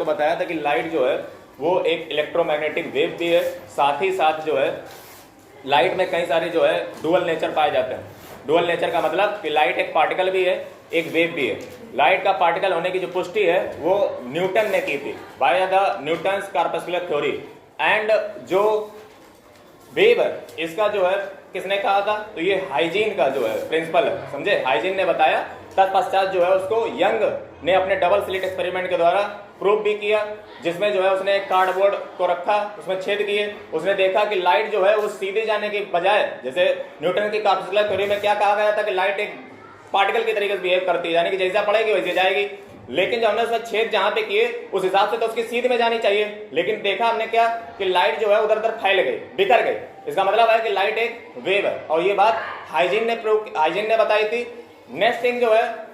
आपको बताया था कि लाइट जो है वो एक इलेक्ट्रोमैग्नेटिक वेव भी है, साथ ही साथ जो है लाइट में कई सारे जो है डुअल नेचर पाए जाते हैं। डुअल नेचर का मतलब कि लाइट एक पार्टिकल भी है, एक वेव भी है। लाइट का पार्टिकल होने की जो पुष्टि है वो न्यूटन ने की थी, by the Newton's corpuscular theory. And जो वेव है इसका जो है किसने कहा था, तो ये हाइजीन का जो है प्रिंसिपल है, समझे, हाइजीन ने बताया। तत्पश्चात जो है उसको यंग ने अपने डबल स्लिट एक्सपेरिमेंट के द्वारा प्रूव भी किया, जिसमें जो है उसने एक कार्डबोर्ड को रखा, उसमें छेद किए, उसने देखा कि लाइट जो है वो सीधे जाने की बजाय, जैसे न्यूटन की कॉर्पस्कुलर थ्योरी में क्या कहा गया था कि लाइट एक पार्टिकल की तरीके से बिहेव करती है, यानी कि जैसा पड़ेगी वैसे जाएगी। लेकिन जब हमने उसमें छेद जहां पे किए उस हिसाब से तो उसकी सीध में जानी चाहिए, लेकिन देखा हमने क्या कि लाइट जो है उधर उधर फैल गई, बिखर गई। इसका मतलब है कि लाइट एक वेव है, और ये बात हाइजीन ने बताई थी। नेक्स्ट थिंग जो है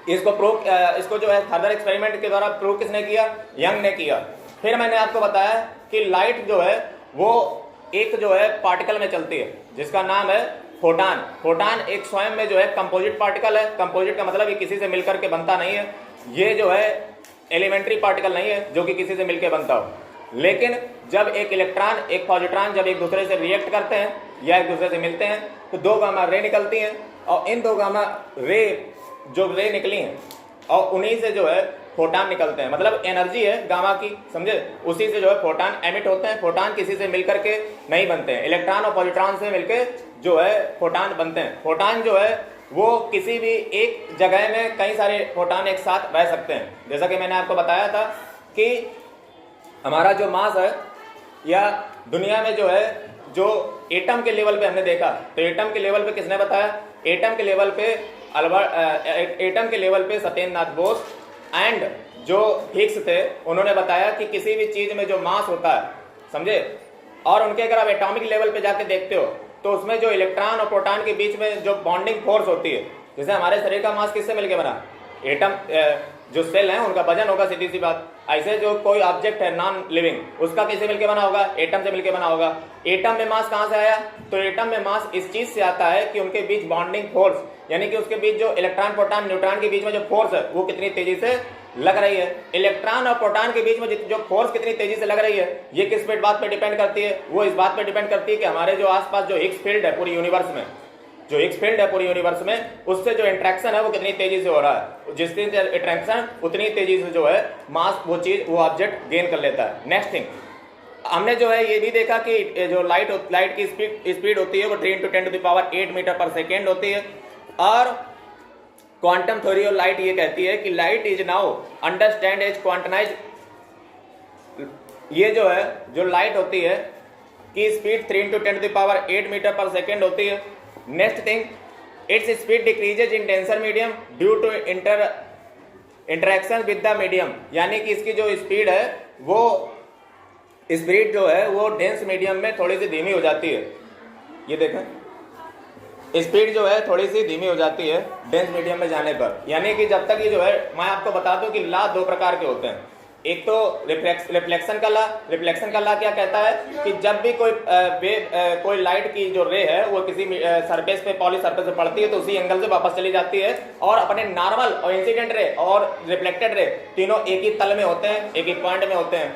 इसको जो है फर्दर एक्सपेरिमेंट के द्वारा प्रूव किसने किया, यंग ने किया। फिर मैंने आपको बताया कि लाइट जो है वो एक जो है पार्टिकल में चलती है जिसका नाम है फोटान। फोटान एक स्वयं में जो है कंपोजिट पार्टिकल है। कंपोजिट का मतलब ये किसी से मिलकर के बनता नहीं है, ये जो है एलिमेंट्री पार्टिकल नहीं है जो कि किसी से मिलकर बनता हो। लेकिन जब एक इलेक्ट्रॉन एक पॉजिट्रॉन जब एक दूसरे से रिएक्ट करते हैं या एक दूसरे से मिलते हैं तो दो गामा रे निकलती हैं, और इन दो गामा रे जो रे निकली हैं और उन्हीं से जो है फोटान निकलते हैं, मतलब एनर्जी है गामा की, समझे, उसी से जो है फोटान एमिट होते हैं। फोटान किसी से मिलकर के नहीं बनते हैं, इलेक्ट्रॉन और पॉजिट्रॉन से मिलकर जो है फोटान बनते हैं। फोटान जो है वो किसी भी एक जगह में कई सारे फोटान एक साथ रह सकते हैं। जैसा कि मैंने आपको बताया था कि हमारा जो मास है या दुनिया में जो है जो एटम के लेवल पे हमने देखा, तो एटम के लेवल पे किसने बताया, एटम के लेवल पे सत्येंद्रनाथ बोस एंड जो हिग्स थे उन्होंने बताया कि किसी भी चीज में जो मास होता है, समझे, और उनके अगर आप एटॉमिक लेवल पे जाके देखते हो तो उसमें जो इलेक्ट्रॉन और प्रोटॉन के बीच में जो बॉन्डिंग फोर्स होती है, जैसे हमारे शरीर का मास किससे मिलके बना, एटम, जो सेल है उनका वजन होगा, सीधी सी बात। ऐसे जो कोई ऑब्जेक्ट है नॉन लिविंग उसका किससे मिलके बना होगा, एटम से मिलके बना होगा। एटम में मास कहां से आया, तो एटम में मास इस चीज से आता है कि उनके बीच बॉन्डिंग फोर्स, यानी कि उसके बीच जो इलेक्ट्रॉन प्रोटॉन न्यूट्रॉन के बीच में जो फोर्स है वो कितनी तेजी से लग रही है। इलेक्ट्रॉन और प्रोटॉन के बीच में जो फोर्स कितनी तेजी से लग रही है ये किस पे बात पे डिपेंड करती है, वो इस बात पे डिपेंड करती है कि हमारे जो आसपास जो हिग्स फील्ड है पूरी यूनिवर्स में, जो हिग्स फील्ड है पूरी यूनिवर्स में, उससे जो इंटरेक्शन है वो कितनी तेजी से हो रहा है। जितनी इंटरेक्शन उतनी तेजी से जो है मास वो चीज वो ऑब्जेक्ट गेन कर लेता है। नेक्स्ट थिंग हमने जो है ये भी देखा कि जो लाइट की स्पीड होती है वो 3 × 10⁸ मीटर पर सेकेंड होती है। और क्वांटम थ्योरी ऑफ लाइट ये कहती है कि light is now understand as quantised. ये जो है जो लाइट होती है की स्पीड 3 × 10⁸ मीटर पर सेकेंड होती है। Next thing it's speed decreases in denser medium due to interaction with the medium, यानी कि इसकी जो स्पीड है वो स्पीड जो है वो डेंस मीडियम में थोड़ी सी धीमी हो जाती है। ये देखें स्पीड जो है थोड़ी सी धीमी हो जाती है डेंस मीडियम में जाने पर, यानी कि जब तक ये जो है, मैं आपको बता दूं कि लॉ दो प्रकार के होते हैं। एक तो रिफ्लेक्शन का लॉ। रिफ्लेक्शन का लॉ क्या कहता है कि जब भी कोई लाइट की जो रे है वो किसी सरफेस पे पॉली सरफेस पे पड़ती है तो उसी एंगल से वापस चली जाती है, और अपने नॉर्मल और इंसिडेंट रे और रिफ्लेक्टेड रे तीनों एक ही तल में होते हैं, एक ही पॉइंट में होते हैं,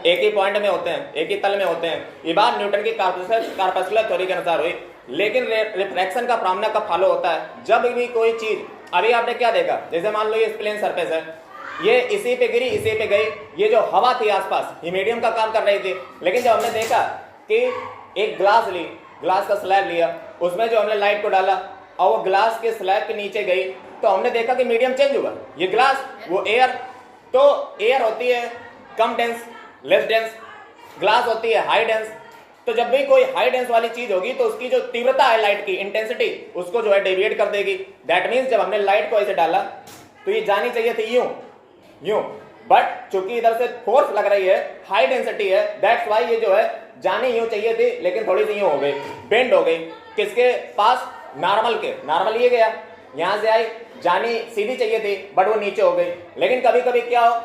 एक ही पॉइंट में होते हैं, एक ही तल में होते हैं। ये बात न्यूटन की कॉर्पस्कुलर थ्योरी के अनुसार हुई। लेकिन रिफ्रैक्शन का फॉर्मूला कब फॉलो होता है, जब भी कोई चीज, अभी आपने क्या देखा, जैसे मान लो ये प्लेन सरफेस है, ये इसी पे गिरी इसी पे गई, ये जो हवा थी आसपास ये मीडियम का काम कर रही थी। लेकिन जब हमने देखा कि एक ग्लास का स्लैब लिया, उसमें जो हमने लाइट को डाला और वो ग्लास के स्लैब के नीचे गई तो हमने देखा कि मीडियम चेंज हुआ। ये ग्लास, वो एयर, तो एयर होती है कम डेंस, लेस डेंस, ग्लास होती है हाई डेंस। तो जब भी कोई हाई डेंस वाली चीज होगी तो उसकी जो तीव्रता है लाइट की इंटेंसिटी उसको जो है डेविएट कर देगी। दैट मीन्स जब हमने लाइट को ऐसे डाला तो ये जानी चाहिए थी यूं, बट चूंकि इधर से फोर्स लग रही है, हाई डेंसिटी है, दैट्स वाई ये जो है जानी यूं चाहिए थी लेकिन थोड़ी सी यूं हो गई, बेंड हो गई। किसके पास, नॉर्मल के, नॉर्मल ये गया यहां से आई, जानी सीधी चाहिए थी बट वो नीचे हो गई। लेकिन कभी कभी क्या हो,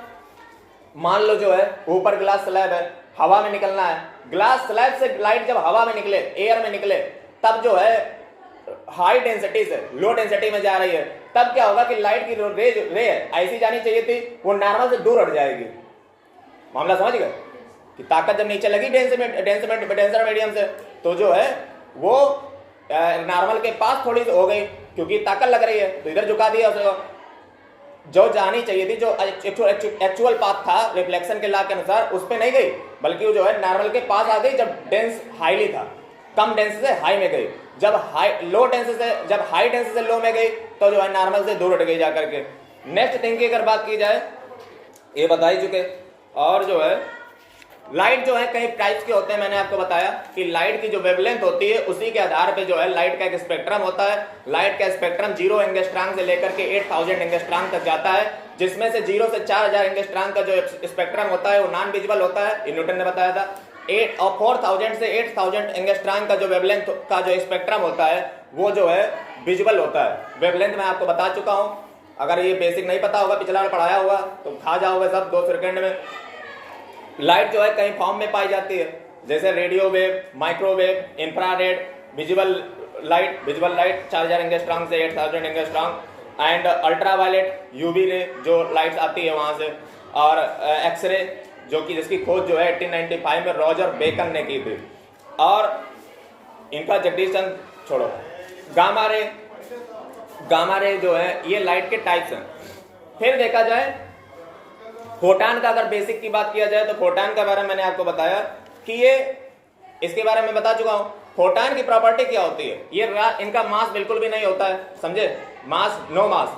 मान लो जो है ऊपर ग्लास स्लैब है, हवा में निकलना है, ग्लास स्लैब से लाइट जब हवा में निकले, एयर में निकले, तब जो है हाई डेंसिटी से लो डेंसिटी में जा रही है, तब क्या होगा कि लाइट की रे रे ऐसी जानी चाहिए थी, वो नॉर्मल से दूर हट जाएगी। मामला समझ गए कि ताकत जब नीचे लगी डेंसर मीडियम से, तो जो है वो नॉर्मल के पास थोड़ी हो गई, क्योंकि ताकत लग रही है तो इधर झुका दिया उसको। जो जानी चाहिए थी, जो एक्चुअल पाथ था रिफ्लेक्शन के लॉ के अनुसार, उस पर नहीं गई, बल्कि वो जो है नॉर्मल के पास आ गई जब डेंस हाईली था, कम डेंस से हाई में गई। जब हाई डेंस से लो में गई तो जो है नॉर्मल से दूर हट गई जाकर के। नेक्स्ट थिंग की अगर बात की जाए, ये बता ही चुके। और जो है लाइट जो है कई टाइप्स के होते हैं, मैंने आपको बताया कि लाइट की जो वेवलेंथ होती है उसी के आधार पे जो है लाइट का एक स्पेक्ट्रम होता है। लाइट का स्पेक्ट्रम 0 एंगस्ट्रॉम से लेकर के 8000 एंगस्ट्रॉम तक जाता है, जिसमें से 0 से 4000 एंगस्ट्रॉम का जो स्पेक्ट्रम होता है वो नॉन विजिबल होता है, ये न्यूटन ने बताया था। 4000 से 8000 एंगस्ट्रॉम का जो वेवलेंथ का जो स्पेक्ट्रम होता है वो जो है विजिबल होता है। वेवलेंथ मैं आपको बता चुका हूं, अगर ये बेसिक नहीं पता होगा, पिछला बार पढ़ाया होगा तो खा जाओगे सब 2 सेकंड में। लाइट जो है कई फॉर्म में पाई जाती है, जैसे radio wave, microwave, infrared, visible light 4000 angstrom से 8000 angstrom, and ultraviolet UV ray जो लाइट्स आती है वहां से, और एक्सरे जो कि जिसकी खोज जो है 1895 में रॉजर बेकन ने की थी। और इनका जगदीश चंद छोड़ो। गामा रे जो है ये लाइट के टाइप्स हैं। फिर देखा जाए फोटान का, अगर बेसिक की बात किया जाए तो फोटान के बारे में मैंने आपको बताया कि ये इसके बारे में बता चुका हूं। फोटान की प्रॉपर्टी क्या होती है, ये इनका मास बिल्कुल भी नहीं होता है, समझे। मास, नो मास,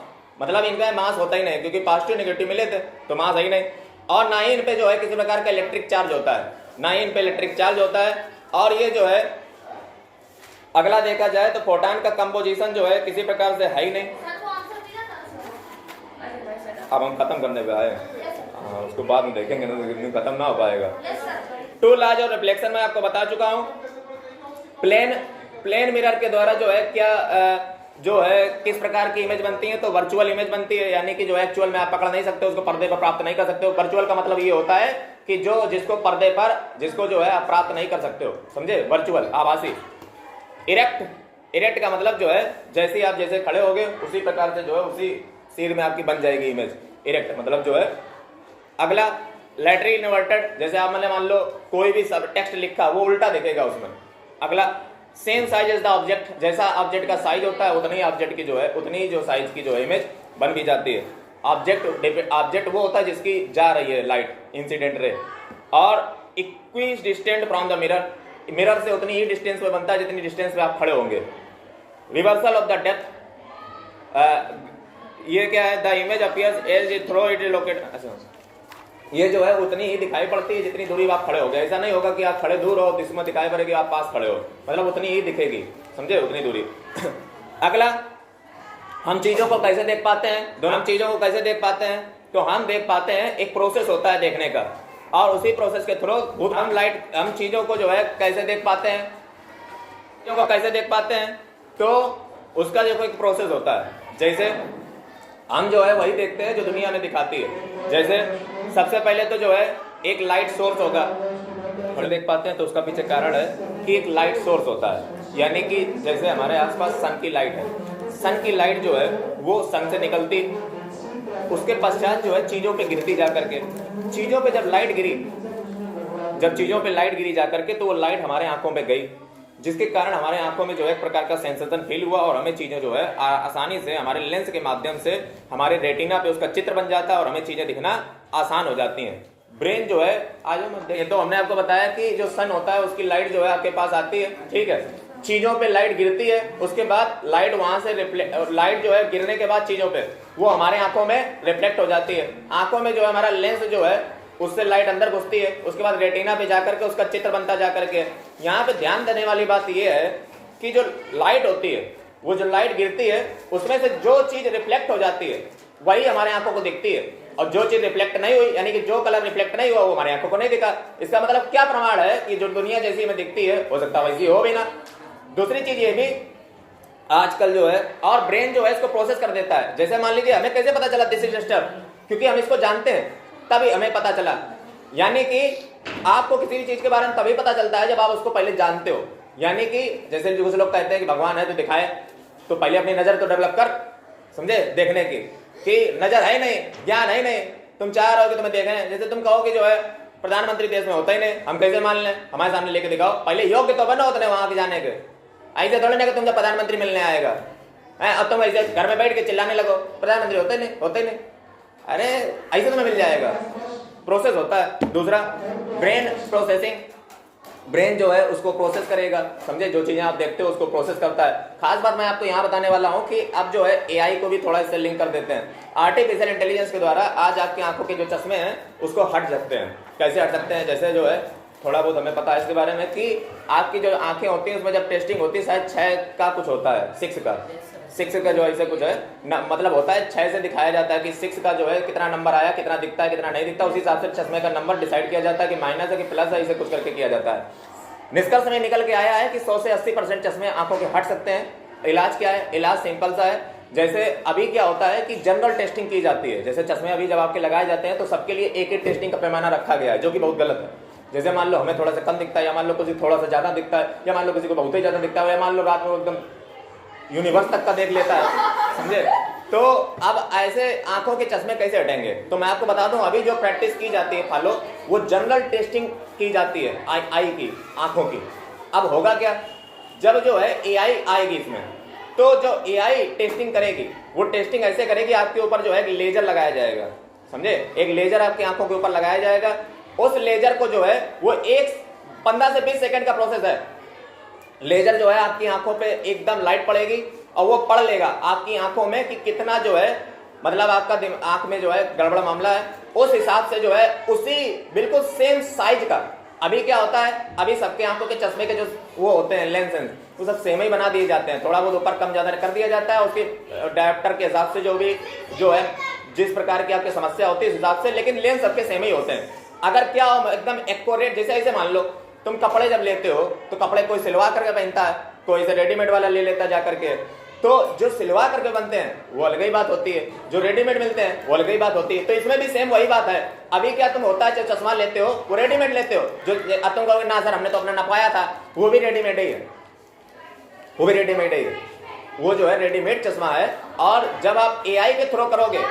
मतलब इनका मास होता ही नहीं, क्योंकि पॉजिटिव नेगेटिव मिले थे तो मास है ही नहीं। और ना ही इन पे जो है किसी प्रकार का इलेक्ट्रिक चार्ज होता है, ना ही इन पे इलेक्ट्रिक चार्ज होता है। और ये जो है अगला देखा जाए तो फोटान का कंपोजिशन जो है किसी प्रकार से है ही नहीं। अब हम खत्म करने पे आए, उसको बाद में देखेंगे ना, खत्म ना हो पाएगा। 2 लॉज ऑफ रिफ्लेक्शन मैं आपको बता चुका हूं। प्लेन मिरर के द्वारा जो है क्या जो है किस प्रकार की इमेज बनती है, तो वर्चुअल इमेज बनती है, यानी कि जो एक्चुअल में आप पकड़ नहीं सकते, उसको पर्दे पर प्राप्त नहीं कर सकते हो। वर्चुअल का मतलब ये होता है कि जिसको पर्दे पर जिसको जो है आप प्राप्त नहीं कर सकते हो, समझे, वर्चुअल, आभासी। इरेक्ट का मतलब जो है जैसे आप जैसे खड़े होगे उसी प्रकार से जो है उसी सीर में आपकी बन जाएगी इमेज, इरेक्ट मतलब जो है। अगला लैटरली इन्वर्टेड, जैसे आप मान लो कोई भी सब टेक्स्ट लिखा वो उल्टा दिखेगा उसमें। अगला same size as the object, जैसा ऑब्जेक्ट का साइज होता है उतनी ऑब्जेक्ट की जो है उतनी जो साइज की जो इमेज बन भी जाती है। ऑब्जेक्ट वो होता है जिसकी जा रही है लाइट, इंसिडेंट रे। और equidistant from the mirror से उतनी ही डिस्टेंस पे बनता है जितनी डिस्टेंस पे आप खड़े होंगे। रिवर्सल ऑफ द डेप्थ, ये क्या है, the image appears as through it locate, ये जो है उतनी ही दिखाई पड़ती है जितनी दूरी आप खड़े हो गए। ऐसा नहीं होगा कि आप खड़े दूर हो तो इसमें दिखाई पड़ेगी आप पास खड़े हो, मतलब उतनी ही दिखेगी, समझे, उतनी दूरी। अगला, हम चीजों को कैसे देख पाते हैं, दोनों चीजों को कैसे देख पाते हैं, तो हम देख पाते हैं, एक प्रोसेस होता है देखने का, और उसी प्रोसेस के थ्रू हम चीजों को जो है कैसे देख पाते हैं, चीजों को कैसे देख पाते हैं, तो उसका जो एक प्रोसेस होता है। जैसे हम जो है वही देखते हैं जो दुनिया में दिखाती है। जैसे सबसे पहले तो जो है एक लाइट सोर्स होगा, हम देख पाते हैं, तो उसका पीछे कारण है कि एक लाइट सोर्स होता है, यानी कि जैसे हमारे आसपास सन की लाइट है, सन की लाइट जो है वो सन से निकलती, उसके पश्चात जो है चीजों पे गिरती जा करके, चीजों पे जब चीजों पे लाइट गिरी जा करके, तो वो लाइट हमारे आंखों पे गई, जिसके कारण हमारे आंखों में जो है एक प्रकार का सेंसेशन फील हुआ, और हमें चीजें जो है आसानी से हमारे लेंस के माध्यम से हमारे रेटिना पे उसका चित्र बन जाता है और हमें चीजें दिखना आसान हो जाती हैं। ब्रेन जो है, आज ये तो हमने आपको बताया कि जो सन होता है उसकी लाइट जो है आपके पास आती है, ठीक है, चीजों पे लाइट गिरती है, उसके बाद लाइट वहां से लाइट जो है गिरने के बाद चीजों पे वो हमारे आंखों में रिफ्लेक्ट हो जाती है। आंखों में जो है हमारा लेंस जो है उससे लाइट अंदर घुसती है, उसके बाद रेटिना पे जाकर के उसका चित्र बनता जाकर के। यहाँ पे ध्यान देने वाली बात ये है कि जो लाइट होती है, वो जो लाइट गिरती है उसमें से जो चीज रिफ्लेक्ट हो जाती है वही हमारे आंखों को दिखती है, और जो चीज रिफ्लेक्ट नहीं हुई, यानी कि जो कलर रिफ्लेक्ट नहीं हुआ वो हमारे आंखों को नहीं दिखा। इसका मतलब क्या प्रमाण है कि जो दुनिया जैसी हमें दिखती है हो सकता है वैसी हो भी ना। दूसरी चीज ये भी आजकल जो है, और ब्रेन जो है इसको प्रोसेस कर देता है। जैसे मान लीजिए हमें कैसे पता चला दिस इज डिस्टर्ब, क्योंकि हम इसको जानते हैं तभी हमें पता चला। यानी कि आपको किसी भी चीज के बारे में तभी पता चलता है जब आप उसको पहले जानते हो। यानी कि जैसे कुछ लोग कहते हैं कि भगवान है तो दिखाए, तो पहले अपनी नजर तो डेवलप कर, समझे, देखने की, कि नजर है नहीं, ज्ञान है नहीं, तुम चाह रहे हो कि तुम्हें देखें। जैसे तुम कहो कि जो है प्रधानमंत्री देश में होता ही नहीं, हम कैसे मान लें, हमारे सामने लेके दिखाओ, पहले योग्य तो बनो उतने वहां के जाने के। ऐसे थोड़े ना कि तुमसे प्रधानमंत्री मिलने आएगा, अब तुम ऐसे घर में बैठ के चिल्लाने लगो प्रधानमंत्री होते नहीं, होते नहीं। अरे ऐसे तुम्हें मिल जाएगा, प्रोसेस होता है। दूसरा ब्रेन प्रोसेसिंग, ब्रेन जो है उसको प्रोसेस करेगा, समझे, जो चीजें आप देखते हो उसको प्रोसेस करता है। खास बात मैं आपको यहाँ बताने वाला हूँ कि अब जो है एआई को भी थोड़ा इससे लिंक कर देते हैं। आर्टिफिशियल इंटेलिजेंस के द्वारा आज आपकी आंखों के जो चश्मे हैं उसको हट सकते हैं। कैसे हट सकते हैं, जैसे जो है थोड़ा बहुत हमें पता है इसके बारे में कि आपकी जो आंखें होती हैं उसमें जब टेस्टिंग होती है शायद 6 का कुछ होता है, 6 का जो ऐसे कुछ है मतलब होता है 6 से दिखाया जाता है कि 6 का जो है कितना नंबर आया, कितना दिखता है, कितना नहीं दिखता, उसी हिसाब से चश्मे का नंबर डिसाइड किया जाता है कि माइनस है कि प्लस है, इसे कुछ करके किया जाता है। निष्कर्ष में निकल के आया है कि 100 से 80% चश्मे आंखों के हट सकते हैं। इलाज क्या है, इलाज सिंपल सा है। जैसे अभी क्या होता है कि जनरल टेस्टिंग की जाती है, जैसे चश्मे अभी जब आपके लगाए जाते हैं तो सबके लिए एक ही टेस्टिंग का पैमाना रखा गया है, जो कि बहुत गलत है। जैसे मान लो हमें थोड़ा सा कम दिखता है, या मान लो किसी थोड़ा सा ज्यादा दिखता है, या मान लो किसी को बहुत ही ज्यादा दिखता है, या मान लो रात में एकदम यूनिवर्स तक का देख लेता है, समझे। तो अब ऐसे आंखों के चश्मे कैसे हटेंगे, तो मैं आपको बता दूं अभी जो प्रैक्टिस की जाती है फॉलो, वो जनरल टेस्टिंग की जाती है आई की, आंखों की। अब होगा क्या, जब जो है एआई आएगी इसमें, तो जो एआई टेस्टिंग करेगी वो टेस्टिंग ऐसे करेगी, आपके ऊपर जो है एक लेजर लगाया जाएगा, समझे, एक लेजर आपकी आंखों के ऊपर लगाया जाएगा। उस लेजर को जो है वो 15 से 20 सेकंड का प्रोसेस है। लेजर जो है आपकी आंखों पे एकदम लाइट पड़ेगी और वो पढ़ लेगा आपकी आंखों में कि कितना जो है मतलब आपका आंख में जो है गड़बड़ मामला है। उस हिसाब से जो है उसी बिल्कुल सेम साइज का, अभी क्या होता है, अभी सबके आंखों के चश्मे के जो वो होते हैं लेंसेज, वो सब सेम ही बना दिए जाते हैं, थोड़ा बहुत ऊपर कम ज्यादा कर दिया जाता है उसके डायप्टर के हिसाब से, जो भी जो है जिस प्रकार की आपकी समस्या होती है उस हिसाब से, लेकिन लेंस सबके सेम ही होते हैं। अगर क्या हो एकदम एक्यूरेट, जैसे ऐसे मान लो तुम कपड़े जब लेते हो तो कपड़े कोई सिलवा करके पहनता है, कोई से रेडीमेड वाला ले लेता जा करके, तो जो सिलवा करके बनते हैं वो अलग ही बात होती है, जो रेडीमेड मिलते हैं वो अलग ही बात होती है। तो इसमें भी सेम वही बात है। अभी क्या तुम होता है चश्मा लेते हो वो रेडीमेड लेते हो, जो तुम कहोगे ना सर हमने तो अपना नपाया था, वो भी रेडीमेड ही है, वो भी रेडीमेड ही है, वो जो है रेडीमेड चश्मा है। और जब आप एआई के थ्रो करोगे,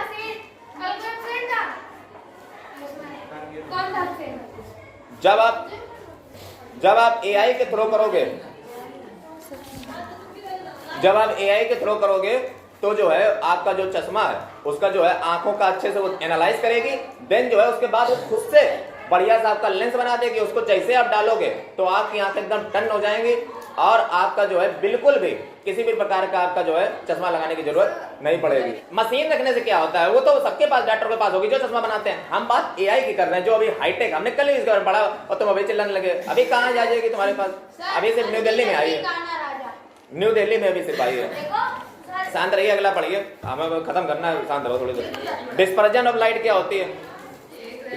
जब आप एआई के थ्रो करोगे, जब आप एआई के थ्रो करोगे तो जो है आपका जो चश्मा है उसका जो है आंखों का अच्छे से वो एनालाइज करेगी, देन जो है उसके बाद वो खुद से बढ़िया सा आपका लेंस बना देगी। उसको जैसे आप डालोगे तो आपकी आंखें एकदम टन हो जाएंगी और आपका जो है बिल्कुल भी किसी भी प्रकार का आपका जो है चश्मा लगाने की जरूरत नहीं पड़ेगी। मशीन रखने से क्या होता है, वो तो सबके पास, डॉक्टर के पास होगी जो चश्मा बनाते हैं। हम बात एआई की कर रहे हैं जो अभी हाईटेक, हमने कल ही इसके बारे में पढ़ा और तुम अभी चिल्लाने लगे। अभी कहाँ जा जाएगी तुम्हारे पास, अभी सिर्फ न्यू दिल्ली में आई है, न्यू दिल्ली में अभी सिर्फ आई है। शांत रहिए, अगला पढ़िए, हमें खत्म करना है, शांत रहो थोड़ी देर। डिस्पर्जन ऑफ लाइट क्या होती है,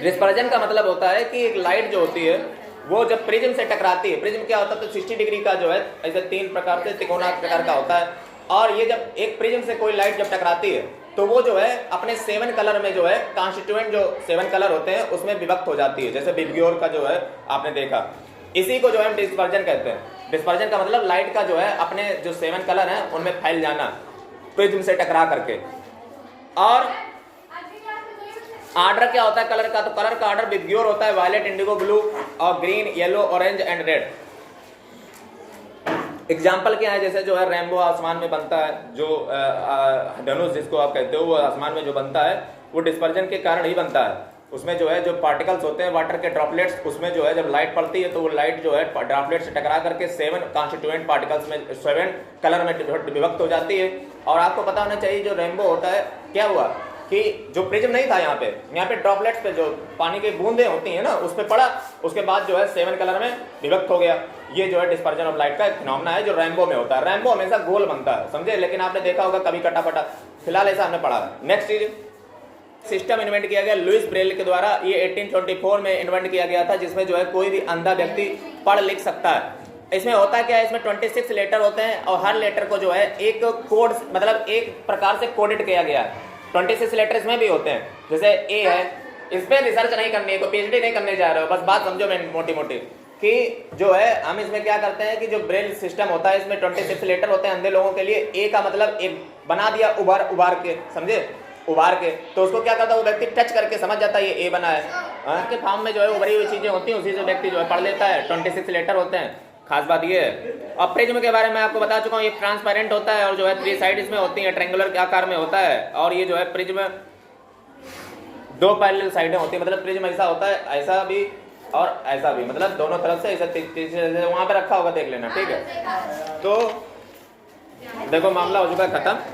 डिस्पर्जन का मतलब होता है कि एक लाइट जो होती है वो जब प्रिज्म से टकराती है, प्रिज्म क्या होता है तो 60 डिग्री का जो है ऐसे 3 प्रकार से त्रिकोणाकार प्रकार का होता है, और ये जब एक प्रिज्म से कोई लाइट जब टकराती है तो वो जो है अपने 7 कलर में जो है कॉन्स्टिट्यूएंट जो 7 कलर होते हैं उसमें विभक्त हो जाती है, जैसे विबग्योर का जो है आपने देखा, इसी को जो है हम डिस्पर्जन कहते हैं। डिस्पर्जन का मतलब लाइट का जो है अपने जो 7 कलर हैं उनमें फैल जाना प्रिज्म से टकरा करके। और आर्डर क्या होता है कलर का, तो कलर का आर्डर विबग्योर होता है, वायलेट, इंडिगो, ब्लू और green, yellow, orange and red. Example क्या है, जैसे जो है रेनबो आसमान में बनता है, जो धनुष जिसको आप कहते हो वो आसमान में जो बनता है वो डिस्पर्जन के कारण ही बनता है। उसमें जो है जो पार्टिकल्स होते हैं वाटर के ड्रॉपलेट्स, उसमें जो है जब लाइट पड़ती है तो वो लाइट जो है ड्रॉपलेट से टकरा करके 7 कॉन्स्टिट्यूएंट पार्टिकल्स में 7 कलर में विभक्त हो जाती है। और आपको पता होना चाहिए जो रेनबो होता है क्या हुआ कि जो प्रिज्म नहीं था यहाँ पे ड्रॉपलेट्स पे जो पानी की बूंदें होती हैं ना उस पे पड़ा, उसके बाद जो है 7 कलर में विभक्त हो गया। ये जो है डिस्पर्जन ऑफ लाइट का एक फिनोमेना है जो रेनबो में होता है। रेनबो हमेशा गोल बनता है, समझे, लेकिन आपने देखा होगा कभी कटा-फटा, फिलहाल ऐसा हमने पढ़ा। नेक्स्ट चीज, सिस्टम इन्वेंट किया गया लुइस ब्रेल के द्वारा, ये 1824 में इन्वेंट किया गया था, जिसमें जो है कोई भी अंधा व्यक्ति पढ़ लिख सकता है। इसमें होता क्या है, इसमें 26 लेटर होते हैं और हर लेटर को जो है एक कोड, मतलब एक प्रकार से कोडेड किया गया है। 26 लेटर इसमें भी होते हैं, जैसे ए है, इस पे रिसर्च नहीं करनी है, कोई पीएचडी नहीं करने जा रहे हो, बस बात समझो मैं मोटी मोटी। कि जो है हम इसमें क्या करते हैं कि जो ब्रेल सिस्टम होता है इसमें 26 लेटर होते हैं अंधे लोगों के लिए। ए का मतलब एक बना दिया उबार के, समझे, उबार के, तो उसको क्या करता है वो व्यक्ति टच करके समझ जाता है ये ए बना है। के फॉर्म में जो है उभरी हुई चीजें होती हैं उसी से व्यक्ति जो है पढ़ लेता है। 26 लेटर होते हैं, खास बात ये है। और प्रिज्म के बारे में आपको बता चुका हूँ, ये ट्रांसपेरेंट होता है और जो है 3 साइड इसमें होती है, ट्रायंगुलर के आकार में होता है। और ये जो है प्रिज्म 2 पैरेलल साइडें होती है, मतलब प्रिज्म ऐसा होता है, ऐसा भी और ऐसा भी, मतलब दोनों तरफ से ऐसा वहां पे रखा होगा, देख लेना, ठीक है। तो देखो मामला हो चुका है खत्म।